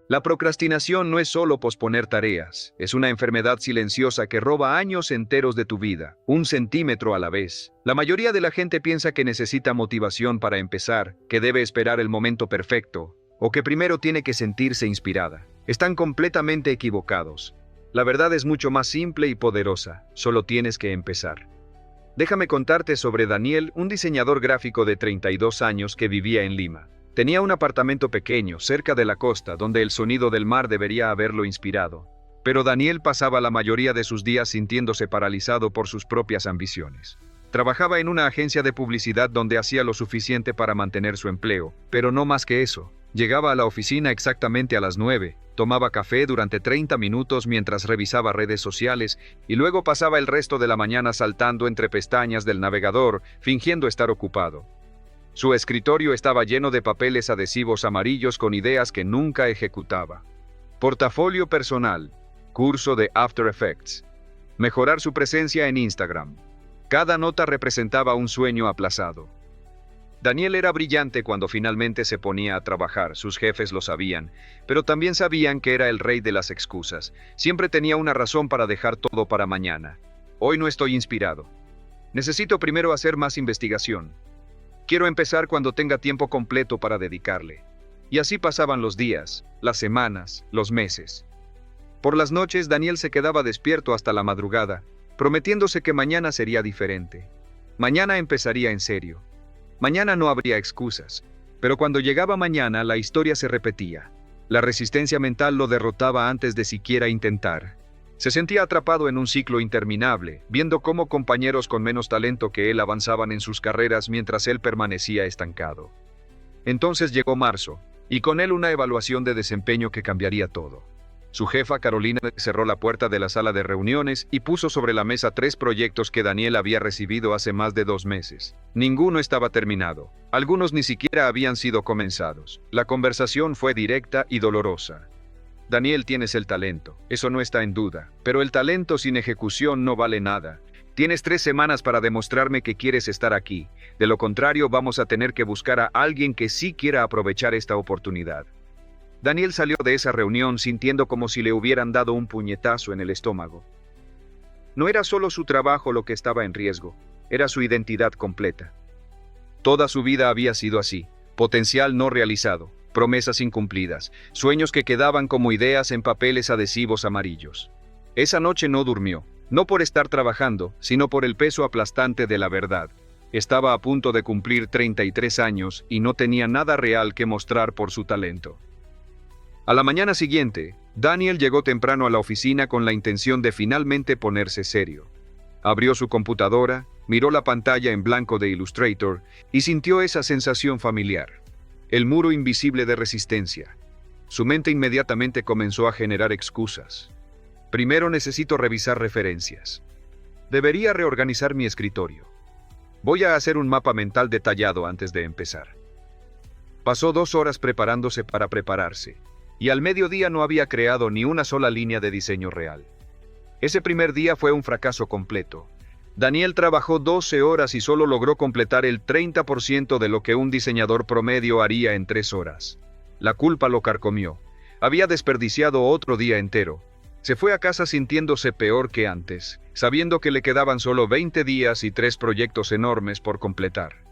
La procrastinación no es solo posponer tareas, es una enfermedad silenciosa que roba años enteros de tu vida, un centímetro a la vez. La mayoría de la gente piensa que necesita motivación para empezar, que debe esperar el momento perfecto, o que primero tiene que sentirse inspirada. Están completamente equivocados. La verdad es mucho más simple y poderosa, solo tienes que empezar. Déjame contarte sobre Daniel, un diseñador gráfico de 32 años que vivía en Lima. Tenía un apartamento pequeño, cerca de la costa, donde el sonido del mar debería haberlo inspirado. Pero Daniel pasaba la mayoría de sus días sintiéndose paralizado por sus propias ambiciones. Trabajaba en una agencia de publicidad donde hacía lo suficiente para mantener su empleo, pero no más que eso. Llegaba a la oficina exactamente a las 9, tomaba café durante 30 minutos mientras revisaba redes sociales y luego pasaba el resto de la mañana saltando entre pestañas del navegador, fingiendo estar ocupado. Su escritorio estaba lleno de papeles adhesivos amarillos con ideas que nunca ejecutaba. Portafolio personal, curso de After Effects, mejorar su presencia en Instagram. Cada nota representaba un sueño aplazado. Daniel era brillante cuando finalmente se ponía a trabajar, sus jefes lo sabían, pero también sabían que era el rey de las excusas. Siempre tenía una razón para dejar todo para mañana. Hoy no estoy inspirado. Necesito primero hacer más investigación. Quiero empezar cuando tenga tiempo completo para dedicarle. Y así pasaban los días, las semanas, los meses. Por las noches Daniel se quedaba despierto hasta la madrugada, prometiéndose que mañana sería diferente. Mañana empezaría en serio. Mañana no habría excusas. Pero cuando llegaba mañana, la historia se repetía. La resistencia mental lo derrotaba antes de siquiera intentar. Se sentía atrapado en un ciclo interminable, viendo cómo compañeros con menos talento que él avanzaban en sus carreras mientras él permanecía estancado. Entonces llegó marzo, y con él una evaluación de desempeño que cambiaría todo. Su jefa, Carolina, cerró la puerta de la sala de reuniones y puso sobre la mesa 3 proyectos que Daniel había recibido hace más de 2 meses. Ninguno estaba terminado. Algunos ni siquiera habían sido comenzados. La conversación fue directa y dolorosa. Daniel, tienes el talento, eso no está en duda, pero el talento sin ejecución no vale nada. Tienes 3 semanas para demostrarme que quieres estar aquí. De lo contrario, vamos a tener que buscar a alguien que sí quiera aprovechar esta oportunidad. Daniel salió de esa reunión sintiendo como si le hubieran dado un puñetazo en el estómago. No era solo su trabajo lo que estaba en riesgo, era su identidad completa. Toda su vida había sido así, potencial no realizado, promesas incumplidas, sueños que quedaban como ideas en papeles adhesivos amarillos. Esa noche no durmió, no por estar trabajando, sino por el peso aplastante de la verdad. Estaba a punto de cumplir 33 años y no tenía nada real que mostrar por su talento. A la mañana siguiente, Daniel llegó temprano a la oficina con la intención de finalmente ponerse serio. Abrió su computadora, miró la pantalla en blanco de Illustrator y sintió esa sensación familiar. El muro invisible de resistencia. Su mente inmediatamente comenzó a generar excusas. Primero necesito revisar referencias. Debería reorganizar mi escritorio. Voy a hacer un mapa mental detallado antes de empezar. Pasó 2 horas preparándose para prepararse, y al mediodía no había creado ni una sola línea de diseño real. Ese primer día fue un fracaso completo. Daniel trabajó 12 horas y solo logró completar el 30% de lo que un diseñador promedio haría en 3 horas. La culpa lo carcomió. Había desperdiciado otro día entero. Se fue a casa sintiéndose peor que antes, sabiendo que le quedaban solo 20 días y 3 proyectos enormes por completar.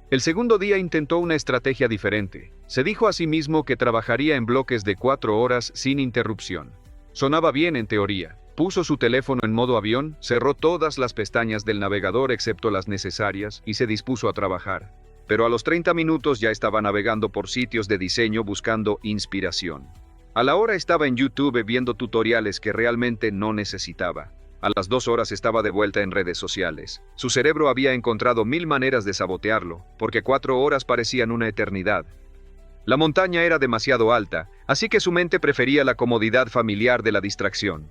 El segundo día intentó una estrategia diferente. Se dijo a sí mismo que trabajaría en bloques de 4 horas sin interrupción. Sonaba bien en teoría. Puso su teléfono en modo avión, cerró todas las pestañas del navegador excepto las necesarias y se dispuso a trabajar. Pero a los 30 minutos ya estaba navegando por sitios de diseño buscando inspiración. A la hora estaba en YouTube viendo tutoriales que realmente no necesitaba. A las 2 horas estaba de vuelta en redes sociales. Su cerebro había encontrado 1000 maneras de sabotearlo, porque 4 horas parecían una eternidad. La montaña era demasiado alta, así que su mente prefería la comodidad familiar de la distracción.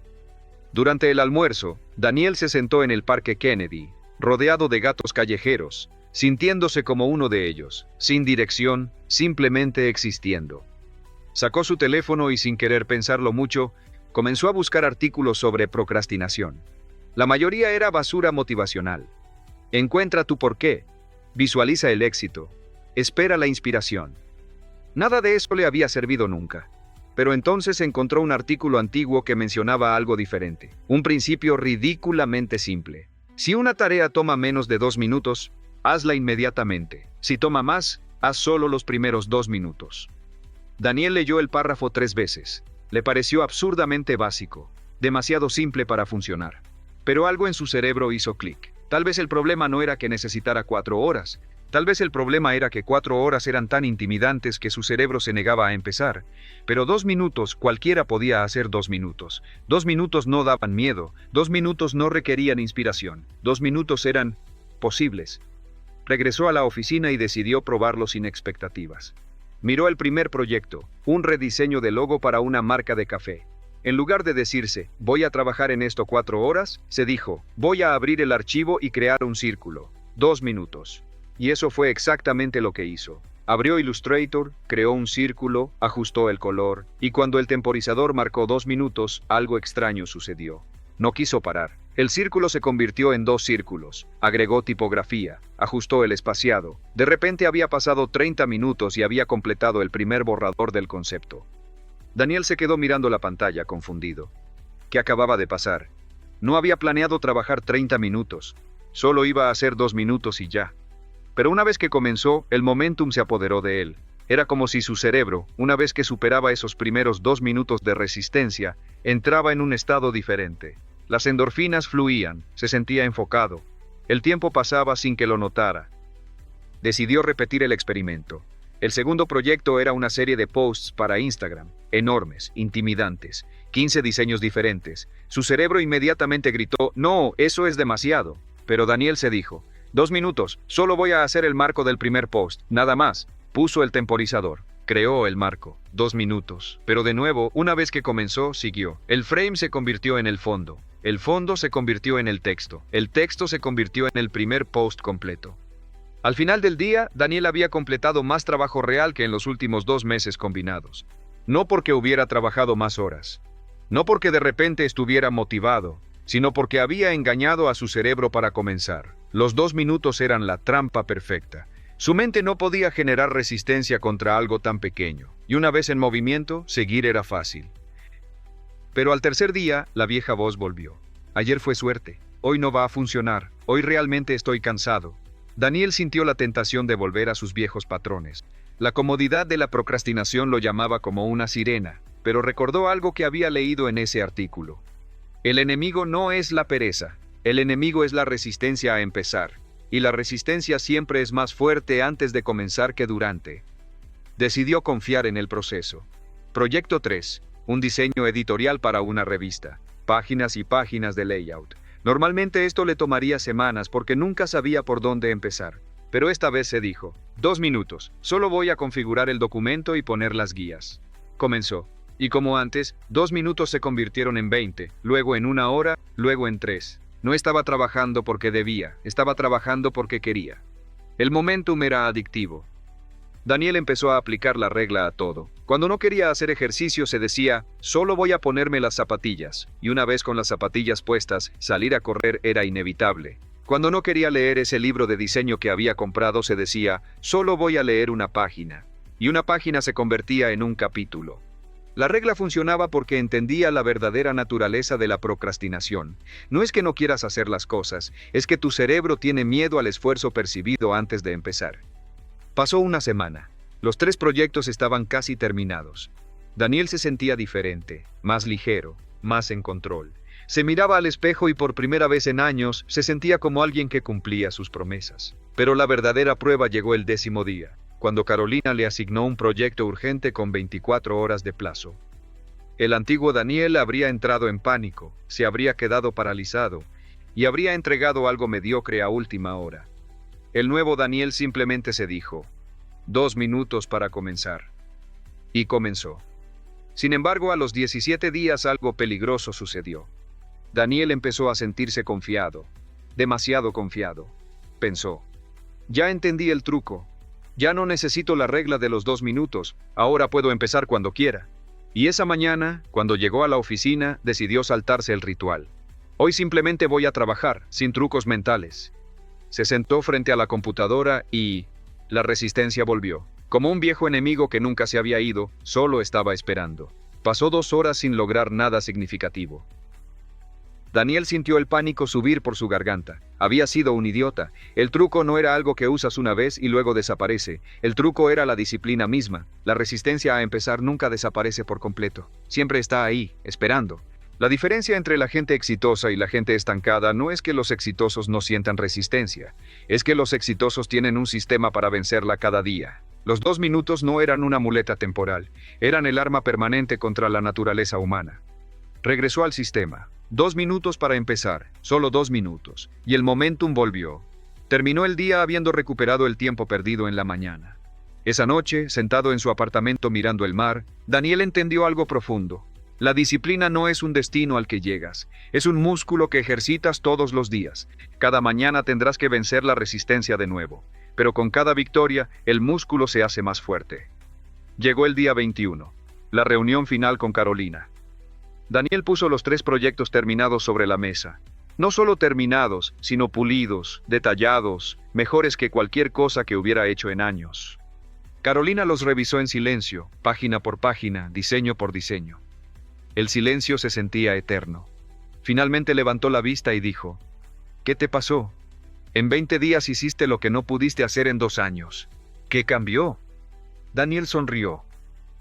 Durante el almuerzo, Daniel se sentó en el Parque Kennedy, rodeado de gatos callejeros, sintiéndose como uno de ellos, sin dirección, simplemente existiendo. Sacó su teléfono y sin querer pensarlo mucho, comenzó a buscar artículos sobre procrastinación. La mayoría era basura motivacional. Encuentra tu porqué, visualiza el éxito, espera la inspiración. Nada de eso le había servido nunca. Pero entonces encontró un artículo antiguo que mencionaba algo diferente. Un principio ridículamente simple. Si una tarea toma menos de 2 minutos, hazla inmediatamente. Si toma más, haz solo los primeros 2 minutos. Daniel leyó el párrafo 3 veces. Le pareció absurdamente básico, demasiado simple para funcionar. Pero algo en su cerebro hizo clic. Tal vez el problema no era que necesitara 4 horas. Tal vez el problema era que 4 horas eran tan intimidantes que su cerebro se negaba a empezar. Pero 2 minutos, cualquiera podía hacer 2 minutos. 2 minutos no daban miedo. 2 minutos no requerían inspiración. 2 minutos eran posibles. Regresó a la oficina y decidió probarlo sin expectativas. Miró el primer proyecto, un rediseño de logo para una marca de café. En lugar de decirse, voy a trabajar en esto 4 horas, se dijo, voy a abrir el archivo y crear un círculo. 2 minutos. Y eso fue exactamente lo que hizo. Abrió Illustrator, creó un círculo, ajustó el color, y cuando el temporizador marcó 2 minutos, algo extraño sucedió. No quiso parar. El círculo se convirtió en 2 círculos, agregó tipografía, ajustó el espaciado. De repente había pasado 30 minutos y había completado el primer borrador del concepto. Daniel se quedó mirando la pantalla, confundido. ¿Qué acababa de pasar? No había planeado trabajar 30 minutos. Solo iba a hacer 2 minutos y ya. Pero una vez que comenzó, el momentum se apoderó de él. Era como si su cerebro, una vez que superaba esos primeros 2 minutos de resistencia, entraba en un estado diferente. Las endorfinas fluían, se sentía enfocado. El tiempo pasaba sin que lo notara. Decidió repetir el experimento. El segundo proyecto era una serie de posts para Instagram, enormes, intimidantes, 15 diseños diferentes. Su cerebro inmediatamente gritó, no, eso es demasiado. Pero Daniel se dijo, 2 minutos, solo voy a hacer el marco del primer post, nada más. Puso el temporizador, creó el marco, 2 minutos. Pero de nuevo, una vez que comenzó, siguió. El frame se convirtió en el fondo se convirtió en el texto se convirtió en el primer post completo. Al final del día, Daniel había completado más trabajo real que en los últimos 2 meses combinados. No porque hubiera trabajado más horas, no porque de repente estuviera motivado, sino porque había engañado a su cerebro para comenzar. Los 2 minutos eran la trampa perfecta. Su mente no podía generar resistencia contra algo tan pequeño, y una vez en movimiento, seguir era fácil. Pero al tercer día, la vieja voz volvió. Ayer fue suerte, hoy no va a funcionar, hoy realmente estoy cansado. Daniel sintió la tentación de volver a sus viejos patrones. La comodidad de la procrastinación lo llamaba como una sirena, pero recordó algo que había leído en ese artículo. El enemigo no es la pereza, el enemigo es la resistencia a empezar, y la resistencia siempre es más fuerte antes de comenzar que durante. Decidió confiar en el proceso. Proyecto 3, un diseño editorial para una revista, páginas y páginas de layout. Normalmente esto le tomaría semanas porque nunca sabía por dónde empezar, pero esta vez se dijo, 2 minutos, solo voy a configurar el documento y poner las guías. Comenzó. Y como antes, 2 minutos se convirtieron en 20, luego en 1 hora, luego en 3. No estaba trabajando porque debía, estaba trabajando porque quería. El momentum era adictivo. Daniel empezó a aplicar la regla a todo. Cuando no quería hacer ejercicio se decía, solo voy a ponerme las zapatillas, y una vez con las zapatillas puestas, salir a correr era inevitable. Cuando no quería leer ese libro de diseño que había comprado se decía, solo voy a leer una página, y una página se convertía en un capítulo. La regla funcionaba porque entendía la verdadera naturaleza de la procrastinación. No es que no quieras hacer las cosas, es que tu cerebro tiene miedo al esfuerzo percibido antes de empezar. Pasó una semana. Los 3 proyectos estaban casi terminados. Daniel se sentía diferente, más ligero, más en control. Se miraba al espejo y por primera vez en años se sentía como alguien que cumplía sus promesas. Pero la verdadera prueba llegó el 10º día, cuando Carolina le asignó un proyecto urgente con 24 horas de plazo. El antiguo Daniel habría entrado en pánico, se habría quedado paralizado y habría entregado algo mediocre a última hora. El nuevo Daniel simplemente se dijo, 2 minutos para comenzar. Y comenzó. Sin embargo, a los 17 días algo peligroso sucedió. Daniel empezó a sentirse confiado, demasiado confiado. Pensó, ya entendí el truco, ya no necesito la regla de los 2 minutos, ahora puedo empezar cuando quiera. Y esa mañana, cuando llegó a la oficina, decidió saltarse el ritual. Hoy simplemente voy a trabajar, sin trucos mentales. Se sentó frente a la computadora y la resistencia volvió. Como un viejo enemigo que nunca se había ido, solo estaba esperando. Pasó 2 horas sin lograr nada significativo. Daniel sintió el pánico subir por su garganta. Había sido un idiota. El truco no era algo que usas una vez y luego desaparece. El truco era la disciplina misma. La resistencia a empezar nunca desaparece por completo. Siempre está ahí, esperando. La diferencia entre la gente exitosa y la gente estancada no es que los exitosos no sientan resistencia. Es que los exitosos tienen un sistema para vencerla cada día. Los 2 minutos no eran una muleta temporal. Eran el arma permanente contra la naturaleza humana. Regresó al sistema. 2 minutos para empezar, solo 2 minutos, y el momentum volvió. Terminó el día habiendo recuperado el tiempo perdido en la mañana. Esa noche, sentado en su apartamento mirando el mar, Daniel entendió algo profundo. La disciplina no es un destino al que llegas, es un músculo que ejercitas todos los días. Cada mañana tendrás que vencer la resistencia de nuevo, pero con cada victoria, el músculo se hace más fuerte. Llegó el día 21, la reunión final con Carolina. Daniel puso los 3 proyectos terminados sobre la mesa. No solo terminados, sino pulidos, detallados, mejores que cualquier cosa que hubiera hecho en años. Carolina los revisó en silencio, página por página, diseño por diseño. El silencio se sentía eterno. Finalmente levantó la vista y dijo: ¿Qué te pasó? En 20 días hiciste lo que no pudiste hacer en 2 años. ¿Qué cambió? Daniel sonrió.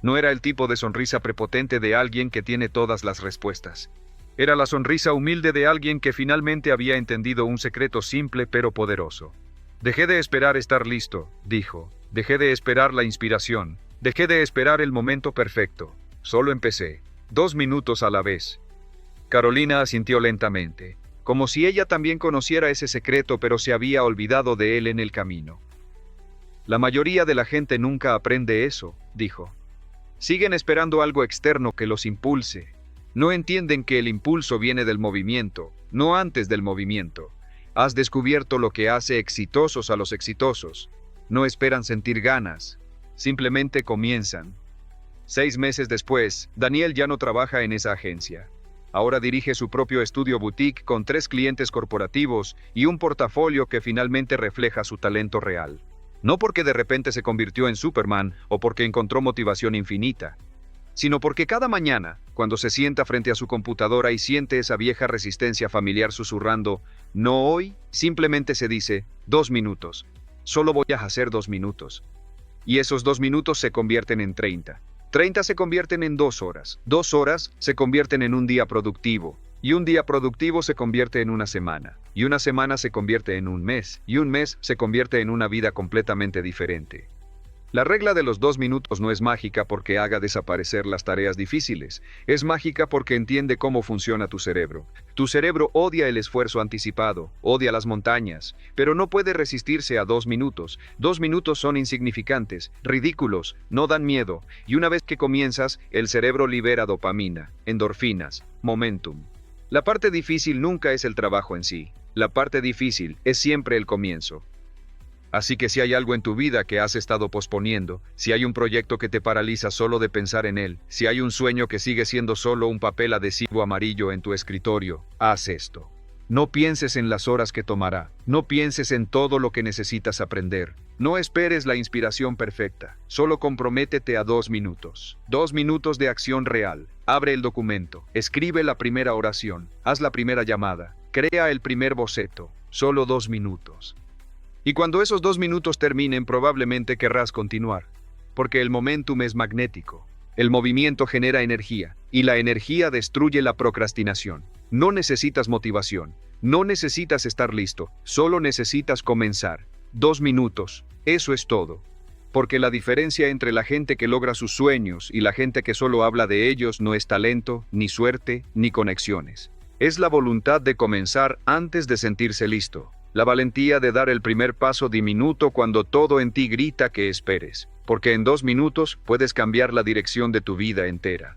No era el tipo de sonrisa prepotente de alguien que tiene todas las respuestas. Era la sonrisa humilde de alguien que finalmente había entendido un secreto simple pero poderoso. Dejé de esperar estar listo, dijo. Dejé de esperar la inspiración. Dejé de esperar el momento perfecto. Solo empecé. 2 minutos a la vez. Carolina asintió lentamente, como si ella también conociera ese secreto pero se había olvidado de él en el camino. La mayoría de la gente nunca aprende eso, dijo. Siguen esperando algo externo que los impulse. No entienden que el impulso viene del movimiento, no antes del movimiento. Has descubierto lo que hace exitosos a los exitosos. No esperan sentir ganas, simplemente comienzan. 6 meses después, Daniel ya no trabaja en esa agencia. Ahora dirige su propio estudio boutique con 3 clientes corporativos y un portafolio que finalmente refleja su talento real. No porque de repente se convirtió en Superman o porque encontró motivación infinita, sino porque cada mañana, cuando se sienta frente a su computadora y siente esa vieja resistencia familiar susurrando, no hoy, simplemente se dice, 2 minutos. Solo voy a hacer 2 minutos. Y esos 2 minutos se convierten en 30. 30 se convierten en 2 horas. 2 horas se convierten en un día productivo. Y un día productivo se convierte en una semana. Y una semana se convierte en un mes. Y un mes se convierte en una vida completamente diferente. La regla de los 2 minutos no es mágica porque haga desaparecer las tareas difíciles. Es mágica porque entiende cómo funciona tu cerebro. Tu cerebro odia el esfuerzo anticipado, odia las montañas, pero no puede resistirse a 2 minutos. 2 minutos son insignificantes, ridículos, no dan miedo. Y una vez que comienzas, el cerebro libera dopamina, endorfinas, momentum. La parte difícil nunca es el trabajo en sí. La parte difícil es siempre el comienzo. Así que si hay algo en tu vida que has estado posponiendo, si hay un proyecto que te paraliza solo de pensar en él, si hay un sueño que sigue siendo solo un papel adhesivo amarillo en tu escritorio, haz esto. No pienses en las horas que tomará, no pienses en todo lo que necesitas aprender. No esperes la inspiración perfecta, solo comprométete a 2 minutos. 2 minutos de acción real. Abre el documento, escribe la primera oración, haz la primera llamada, crea el primer boceto. Solo 2 minutos. Y cuando esos 2 minutos terminen, probablemente querrás continuar, porque el momentum es magnético. El movimiento genera energía, y la energía destruye la procrastinación. No necesitas motivación, no necesitas estar listo, solo necesitas comenzar. 2 minutos, eso es todo. Porque la diferencia entre la gente que logra sus sueños y la gente que solo habla de ellos no es talento, ni suerte, ni conexiones. Es la voluntad de comenzar antes de sentirse listo. La valentía de dar el primer paso diminuto cuando todo en ti grita que esperes, porque en 2 minutos puedes cambiar la dirección de tu vida entera.